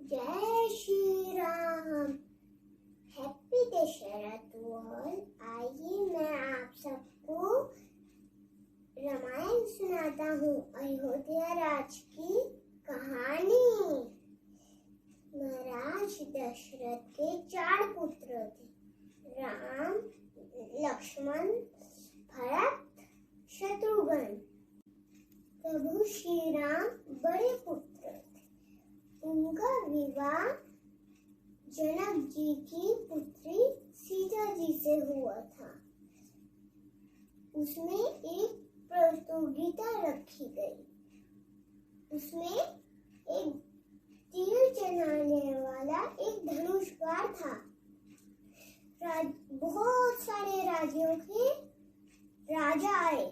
जय Shri Ram. Happy Dussehra to all. आइए मैं आप सबको रामायण सुनाता हूँ, अयोध्या राज की कहानी। महाराज दशरथ के 4 पुत्र थे, राम, लक्ष्मण, भरत, शत्रुघ्न। प्रभु श्री राम बड़े पुत्र थे। उनका विवाह जनक जी की पुत्री सीता जी से हुआ था। उसमें एक प्रतियोगिता रखी गई। उसमें एक तीर चलाने वाला एक धनुषबाण था। बहुत सारे राज्यों के राजा आए,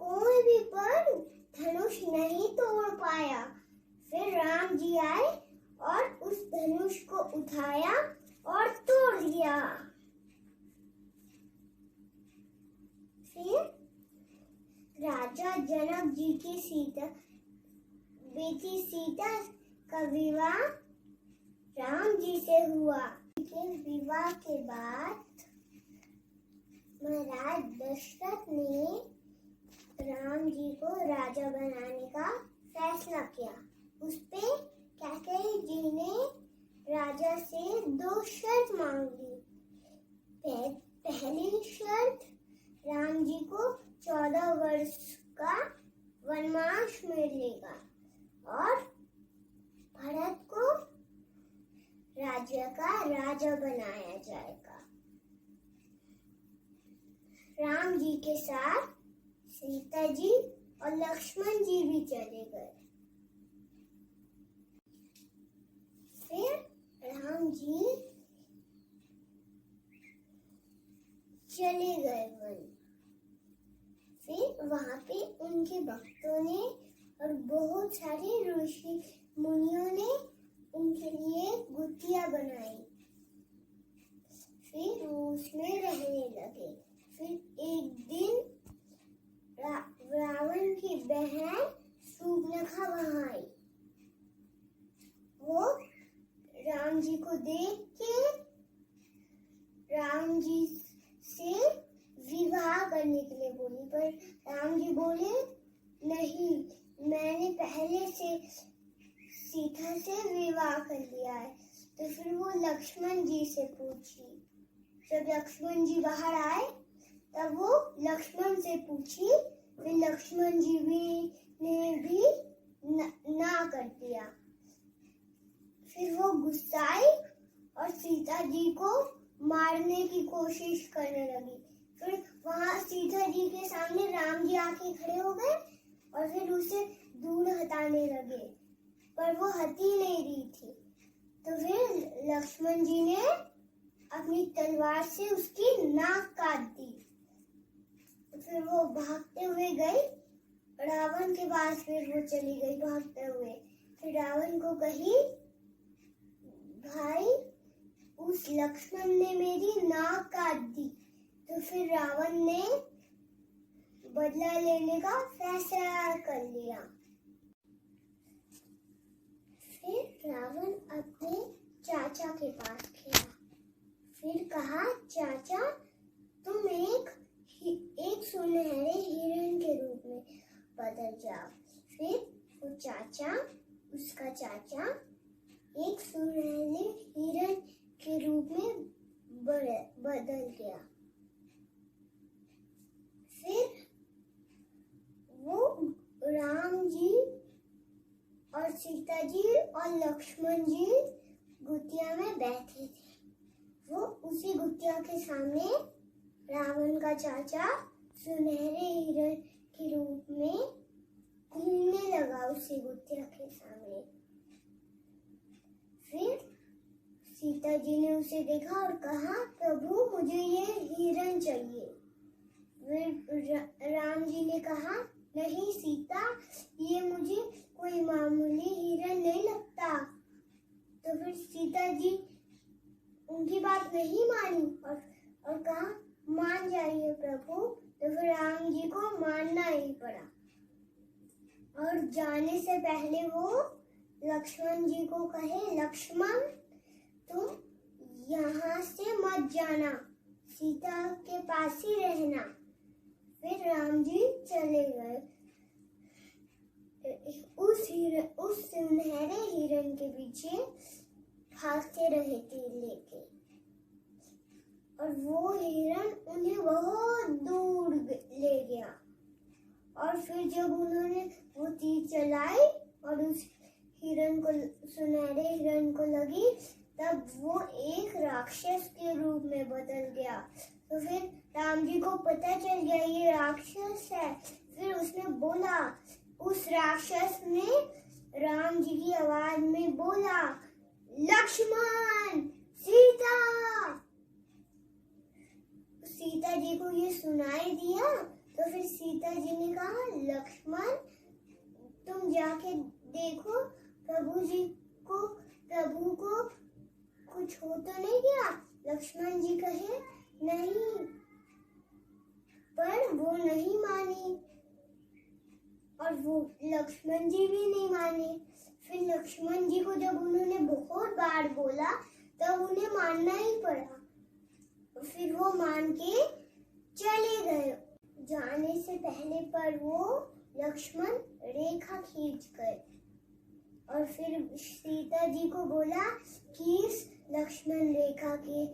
कोई भी पर धनुष नहीं तोड़ पाया। फिर राम जी आए और उस धनुष को उठाया और तोड़ दिया। फिर राजा जनक जी की बेटी सीता का विवाह राम जी से हुआ। के विवाह के बाद महाराज दशरथ ने राम जी को राजा बनाने का फैसला किया। उस पे कैकेयी जी ने राजा से 2 शर्त मांग ली। पहली शर्त, राम जी को 14 वर्ष का वनवास मिलेगा और भरत को राज्य का राजा बनाया जाएगा। राम जी के साथ सीता जी और लक्ष्मण जी भी चले गए। फिर राम जी चले गए वन। फिर वहां पे उनके भक्तों ने और बहुत सारे ऋषि मुनियों ने उनके लिए गुत्तियां बनाई। फिर वो उसमें रहने लगे। फिर एक दिन रावण की बहन शूर्पणखा वहां आई। वो राम जी को देख के राम जी से विवाह करने के लिए बोली, पर राम जी बोले नहीं, मैंने पहले से सीता से विवाह कर लिया है। तो फिर वो लक्ष्मण जी से पूछी। जब लक्ष्मण जी बाहर आए तब वो लक्ष्मण से पूछी। फिर लक्ष्मण जी ने भी ना कर दिया। फिर वो गुस्साई और सीता जी को मारने की कोशिश करने लगी। फिर वहां सीता जी के सामने राम जी आके खड़े हो गए और फिर उसे दूर हटाने लगे, पर वो हटी नहीं रही थी। तो फिर लक्ष्मण जी ने अपनी तलवार से उसकी नाक काट दी। फिर वो भागते हुए गई रावण के पास। फिर वो चली गई भागते हुए। फिर रावण को कही, भाई उस लक्ष्मण ने मेरी नाक काट दी। तो फिर रावण ने बदला लेने का फैसला कर लिया। फिर रावण अपने चाचा के पास गया। फिर कहा, चाचा तुम एक सुनहरे हिरण के रूप में बदल जाओ। फिर उसका चाचा एक सुनहरे हिरण के रूप में बदल गया। फिर वो राम जी और सीता जी और लक्ष्मण जी गुत्तिया में बैठे थे। वो उसी गुत्तिया के सामने रावण का चाचा सुनहरे हिरण के रूप में घूमने लगा उसी गुत्तिया के सामने। फिर सीता जी ने उसे देखा और कहा, प्रभु मुझे ये हिरण चाहिए। फिर राम जी ने कहा, नहीं सीता, ये मुझे कोई मामूली हिरण नहीं लगता। तो फिर सीता जी उनकी बात नहीं मानी और कहा, मान जाइए प्रभु। तो फिर राम जी को मानना ही पड़ा और जाने से पहले वो लक्ष्मण जी को कहे, लक्ष्मण तुम यहाँ से मत जाना, सीता के पास ही रहना। फिर राम जी चले गए। उस सुनहरे हिरण के पीछे भागते रहे तीर लेके, और वो हिरण उन्हें बहुत दूर ले गया। और फिर जब उन्होंने वो तीर चलाई और उस हिरण को, सुनहरे हिरण को लगी, तब वो एक राक्षस के रूप में बदल गया। तो फिर राम जी को पता चल गया ये राक्षस है। फिर उसने बोला, उस राक्षस ने राम जी की आवाज में बोला, लक्ष्मण, सीता। सीता जी को ये सुनाई दिया। तो फिर सीता जी ने कहा, लक्ष्मण तुम जाके देखो प्रभु को कुछ हो तो नहीं गया। लक्ष्मण जी कहे, नहीं, पर वो नहीं मानी और वो लक्ष्मण जी भी नहीं माने। फिर लक्ष्मण जी को जब उन्होंने बहुत बार बोला तब उन्हें मानना ही पड़ा। फिर वो मान के चले गए। जाने से पहले पर वो लक्ष्मण रेखा खींच गए और फिर सीता जी को बोला कि इस लक्ष्मण रेखा के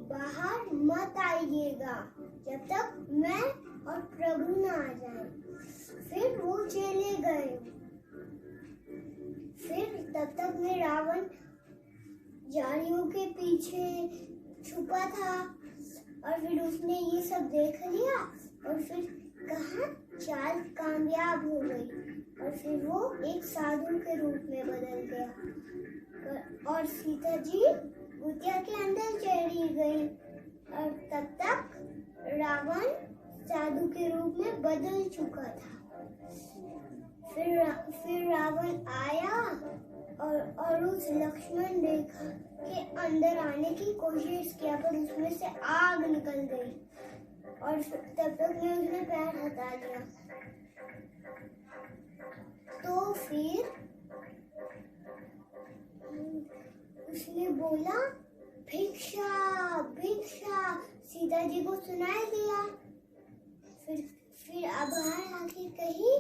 बाहर मत आइएगा जब तक मैं और प्रभु न आ जाए। फिर वो चले गए। फिर तब तक में रावण झाड़ियों के पीछे छुपा था और फिर उसने ये सब देख लिया और फिर कहा चाल कामयाब हो गई और फिर वो एक साधु के रूप में बदल गया और सीता जी कुटिया के अंदर चली गई और तब तक रावण साधु के रूप में बदल चुका था। फिर रावण आया और उस लक्ष्मण रेखा के अंदर आने की कोशिश किया पर उसमें से आग निकल गई और तब तक में उसने पैर हटा लिया। तो फिर उसने बोला भिक्षा भिक्षा, सीता जी को सुनाई दिया। फिर बाहर आके कही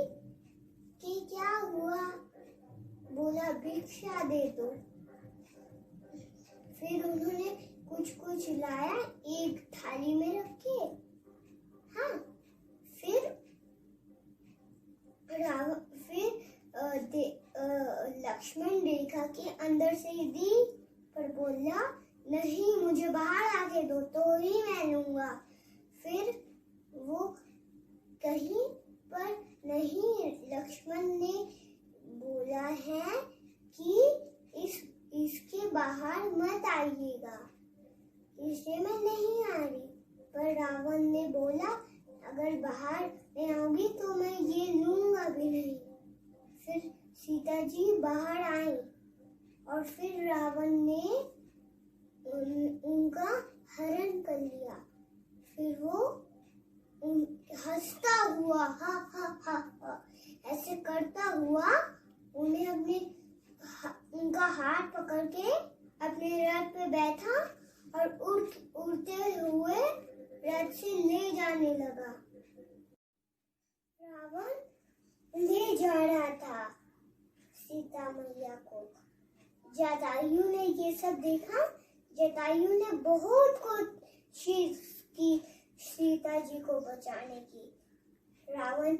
कि क्या हुआ, बोला भिक्षा दे दो। फिर उन्होंने कुछ लाया एक थाली में रख के, हाँ, फिर लक्ष्मण रेखा के अंदर से ही दी पर बोला नहीं, मुझे बाहर आके दो तो ही मैं लूंगा। फिर वो कहीं पर नहीं, लक्ष्मण ने बोला है कि इसके बाहर मत आइएगा, इसलिए मैं नहीं आ रही। पर रावण ने बोला अगर बाहर नहीं आओगी तो मैं ये लूंगा भी नहीं। फिर सीता जी बाहर आई और फिर रावण ने उनका हरण कर लिया। फिर वो हंसता हुआ हा हा हा हा ऐसे करता हुआ उन्हें उनका हाथ पकड़ के अपने रथ पे बैठा और उड़ते हुए रथ से ले जाने लगा। रावण ले जा रहा था सीता मैया को। जटायु ने ये सब देखा। जटायु ने बहुत कोशिश की सीता जी को बचाने की। रावण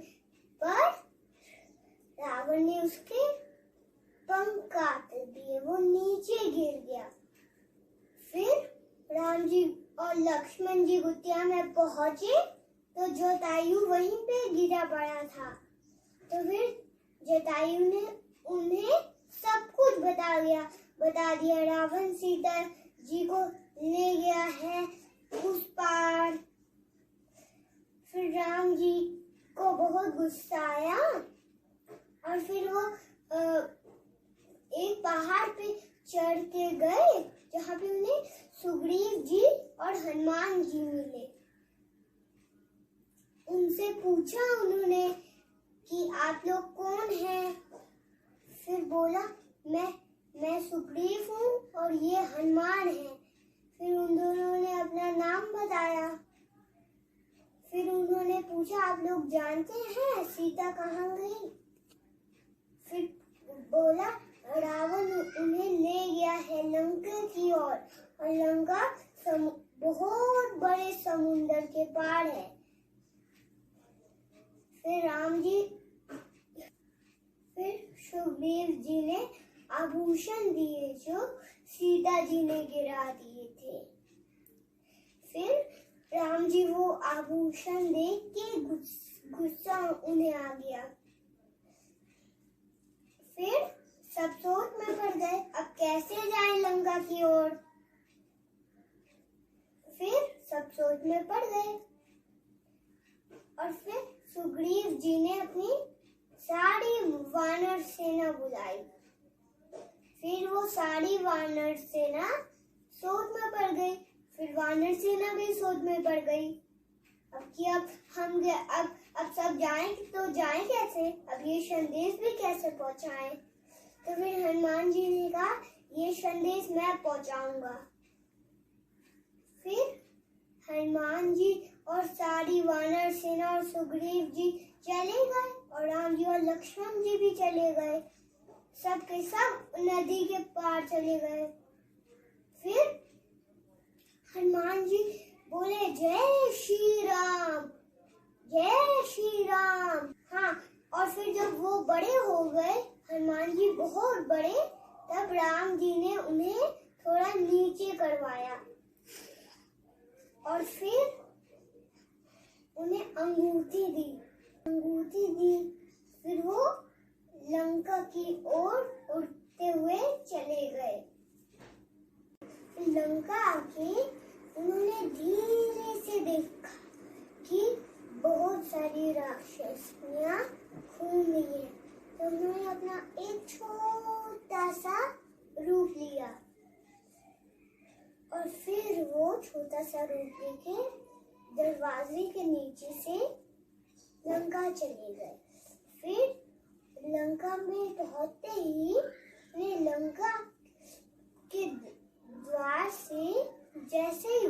ने उसके पंख काट दिए, वो नीचे गिर गया। फिर राम जी और लक्ष्मण जी कुटिया में पहुंचे तो जटायु वहीं पे गिरा पड़ा था। तो फिर जटायु ने उन्हें सब कुछ बता दिया। रावण सीता जी को ले गया है उस पार। फिर राम जी को बहुत गुस्सा आया और फिर वो एक पहाड़ पे चढ़ के गए जहाँ पे उन्हें सुग्रीव जी और हनुमान जी मिले। उनसे पूछा उन्होंने कि आप लोग कौन हैं। फिर बोला मैं सुग्रीव हूँ और ये हनुमान है। फिर उन दोनों ने अपना नाम बताया। फिर उन्होंने पूछा, आप लोग जानते हैं सीता कहाँ गई? फिर बोला, रावण उन्हें ले गया है लंका की ओर, और लंका बहुत बड़े समुंदर के पार है। फिर सुग्रीव जी ने आभूषण दिए जो सीता जी ने गिरा दिए थे। फिर राम जी वो आभूषण देख के गुस्सा उन्हें आ गया। फिर सब सोच में पड़ गए, अब कैसे जाएं लंका की ओर। फिर सब सोच में पड़ गए और फिर सुग्रीव जी ने अपनी सारी वानर सेना बुलाई। फिर वो सारी वानर सेना सोच में पड़ गई। फिर वानर सेना भी सोच में पड़ गई। अब सब जाएं तो जाएं कैसे? अब ये संदेश भी कैसे पहुंचाएं? तो फिर हनुमान जी ने कहा, ये संदेश मैं पहुंचाऊंगा। फिर हनुमान जी और सारी वानर सेना और सुग्रीव जी चले गए और राम जी और लक्ष्मण जी भी चले गए। सब के सब नदी के पार चले गए। फिर हनुमान जी बोले, जय श्री राम, जय श्री राम। हाँ, और फिर जब वो बड़े हो गए, हनुमान जी बहुत बड़े, तब राम जी ने उन्हें थोड़ा नीचे करवाया और फिर उन्हें अंगूठी दी। फिर वो लंका की ओर उड़ते हुए चले गए। लंका आके उन्होंने धीरे से देखा कि बहुत सारी राक्षसियां घूम रही हैं। तो उन्होंने अपना एक छोटा सा रूप लिया और फिर वो छोटा सा रूप लेके दरवाजे के नीचे से लंका चले गए। फिर लंका में पहुंचते ही लंका के द्वार से जैसे ही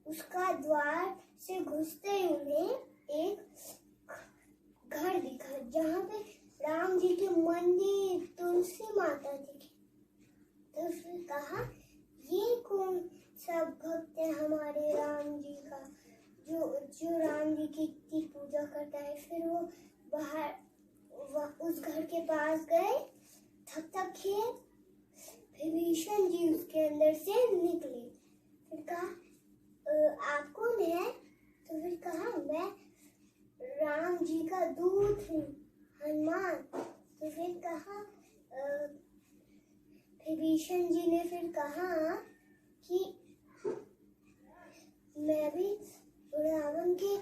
उसका द्वार से घुसते ही उन्हें एक घर दिखा, जहाँ पे राम जी के मंदिर, तुलसी माता दिखी। तो फिर कहा, ये कौन सा भक्त है हमारे राम जी का, जो राम जी की इतनी पूजा करता है। फिर वो बाहर उस घर के पास गए, थक किए। विभीषण जी उसके अंदर से निकले। फिर कहा, आप कौन है? तो फिर कहा, मैं राम जी का दूत हूँ, हनुमान। तो फिर कहा, विभीषण जी ने फिर कहा कि मैं भी रावण के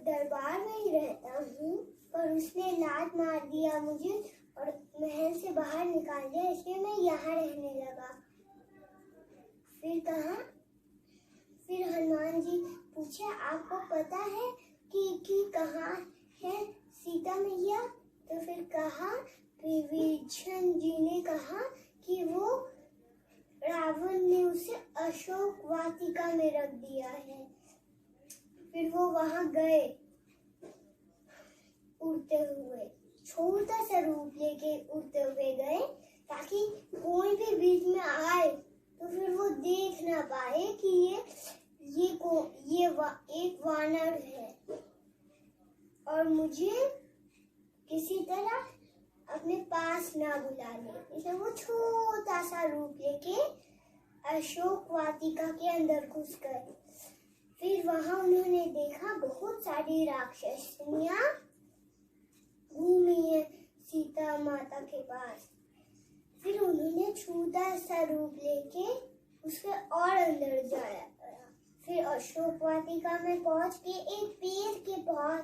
दरबार में ही रहता हूँ, पर उसने लात मार दिया मुझे और महल से बाहर निकाल दिया, इसलिए मैं यहाँ रहने लगा। फिर हनुमान जी पूछे, आपको पता है कि कहाँ है सीता मैया? तो फिर कहा, विभीषण जी ने कहा कि वो रावण ने उसे अशोक वाटिका में रख दिया है। फिर वो वहां गए उड़ते हुए, छोटा सा रूप लेके उड़ते हुए गए, ताकि कोई भी बीच में आए तो फिर वो देख ना पाए कि ये एक वानर है और मुझे किसी तरह अपने पास ना बुला ले। इसलिए वो छोटा सा रूप लेके अशोक वाटिका के अंदर घुस गए। फिर वहां उन्होंने देखा बहुत सारी राक्षसियां घूमी है सीता माता के पास। फिर उन्होंने छोटा सा रूप लेके उसके और अंदर जाया। फिर अशोक वाटिका में पहुंच के एक पेड़ के पास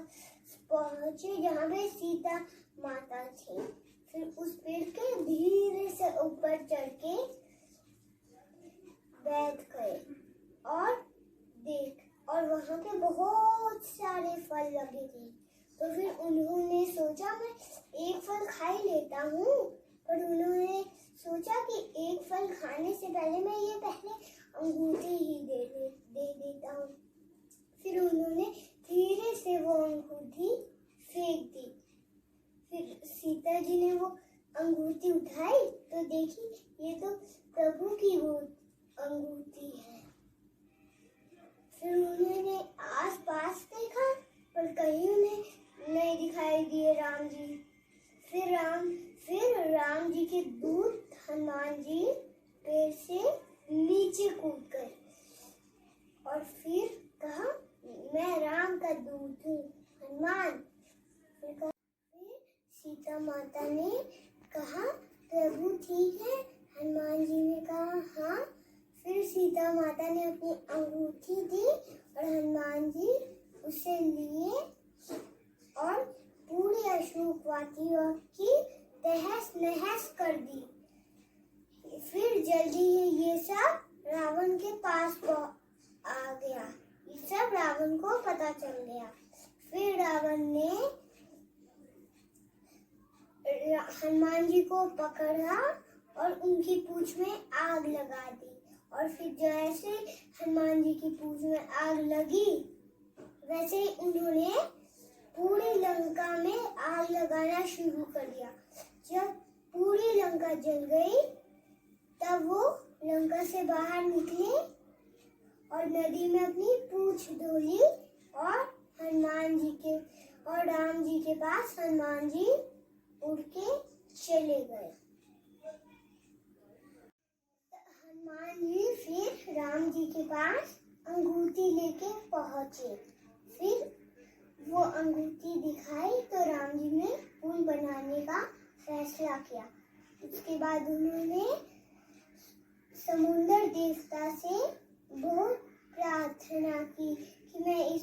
पहुंचे जहाँ पे सीता माता थी। फिर उस पेड़ के धीरे से ऊपर चढ़ के बैठ गए और वहाँ पे बहुत सारे फल लगे थे। तो फिर उन्होंने सोचा, मैं एक फल खा ही लेता हूँ, पर उन्होंने खाने से पहले मैं ये पहले अंगूठी ही दे देता हूँ। फिर उन्होंने धीरे से वो अंगूठी फेंक दी। फिर सीता जी ने वो अंगूठी उठाई तो देखी ये तो प्रभु की वो अंगूठी है। फिर उन्होंने आस पास देखा पर कहीं उन्हें नहीं दिखाई दिए राम जी। फिर राम जी के दूत हनुमान जी पेड़ से नीचे कूद गए और फिर कहा मैं राम का दूत हूँ हनुमान। फिर सीता माता ने कहा प्रभु ठीक है। हनुमान जी ने कहा हाँ। फिर सीता माता ने अपनी अंगूठी दी और हनुमान जी उसे लिए और पूरी अशोक वाटिका की तहस नहस कर दी। फिर जल्दी ही ये सब रावण के पास आ गया। ये सब रावण को पता चल गया। फिर रावण ने हनुमान जी को पकड़ा और उनकी पूंछ में आग लगा दी। और फिर जैसे हनुमान जी की पूंछ में आग लगी वैसे ही उन्होंने पूरी लंका में आग लगाना शुरू कर दिया। जब पूरी लंका जल गई तब वो लंका से बाहर निकले और नदी में अपनी पूंछ धोली और हनुमान जी के और राम जी के पास हनुमान जी उड़ के चले गए। हनुमान जी फिर राम जी के पास अंगूठी लेके पहुंचे। फिर वो अंगूठी दिखाई तो राम जी ने पुल बनाने का फैसला किया। उसके बाद उन्होंने समुद्र देवता से बहुत प्रार्थना की कि मैं इस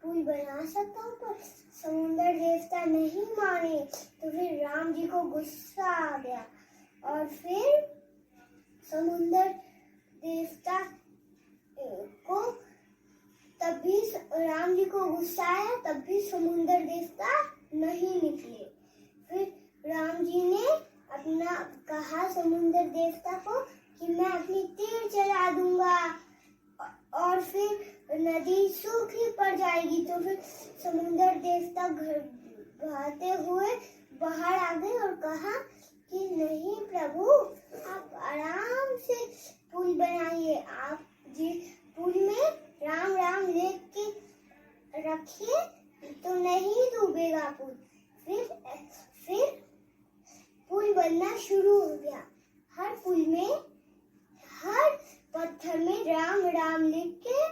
पुल बना सकता हूँ, पर समुद्र देवता नहीं माने। तो फिर राम जी को गुस्सा आ गया और फिर समुद्र देवता को तब भी राम जी को गुस्सा आया, तब भी समुद्र देवता नहीं निकले। फिर राम जी ने अपना कहा समुद्र देवता को कि मैं अपनी तीर चला दूंगा और फिर नदी सूखी पड़ जाएगी। तो फिर समुद्र देवता घबराते हुए बाहर आ गए और कहा कि नहीं प्रभु, आप आराम से पुल बनाइए। आप जी पुल में राम राम लिख के रखिए तो नहीं डूबेगा पुल। फिर पुल बनना शुरू हो गया। हर पुल में हर पत्थर में राम राम लिख के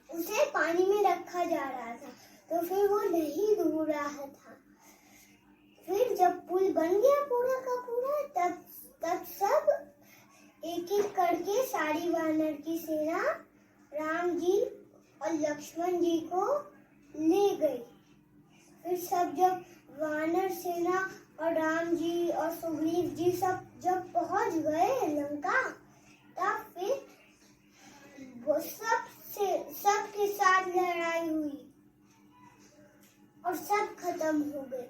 उसे पानी में रखा जा रहा था, तो फिर वो नहीं डूब रहा था। फिर जब पुल बन गया पूरा का पूरा, तब सब एक एक करके सारी वानर की सेना राम जी और लक्ष्मण जी को ले गई। फिर सब जब वानर सेना और राम जी और सुग्रीव जी सब जब पहुंच गए लंका, तब फिर वो सबके साथ लड़ाई हुई और सब खत्म हो गए।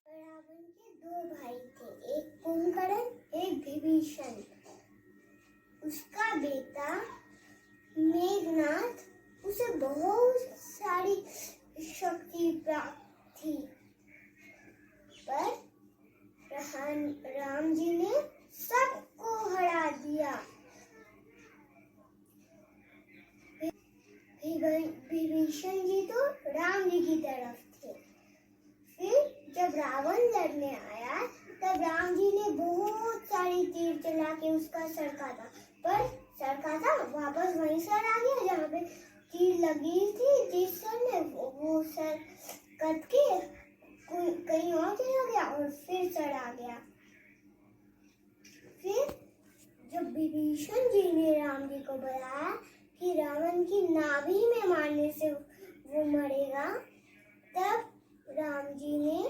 रावण के दो भाई थे, एक कुंभकर्ण, एक विभीषण। उसका बेटा मेघनाथ, उसे बहुत सारी शक्ति प्राप्त थी, पर राम जी ने सबको हरा दिया। विभीषण जी तो राम जी की तरफ थे। फिर जब रावण लड़ने आया तब राम जी ने बहुत सारी तीर चला के उसका सर काटा, पर सर काटा वापस वहीं सर आ गया जहाँ पे तीर लगी थी। जिस सर में वो सर कट के कहीं और चला गया और फिर सर आ गया। फिर जब विभीषण जी ने राम जी को बताया कि रावण की नाभि में मारने से वो मरेगा, तब राम जी ने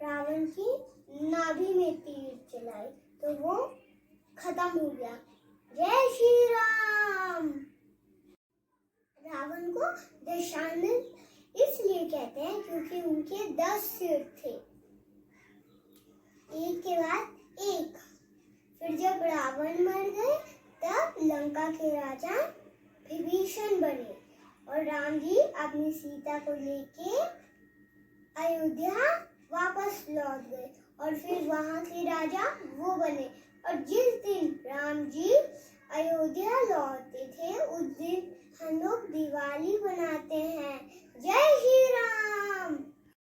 रावण की नाभि में तीर चलाई तो वो खत्म हो गया। जय श्री राम। रावण को दशानन इसलिए कहते हैं क्योंकि उनके 10 सिर थे, एक के बाद एक। रावण मर गए, तब लंका के राजा विभीषण बने और राम जी अपनी सीता को लेके अयोध्या वापस लौट गए और फिर वहां के राजा वो बने। और जिस दिन राम जी अयोध्या लौटते थे उस दिन हम लोग दिवाली मनाते हैं। जय श्री राम।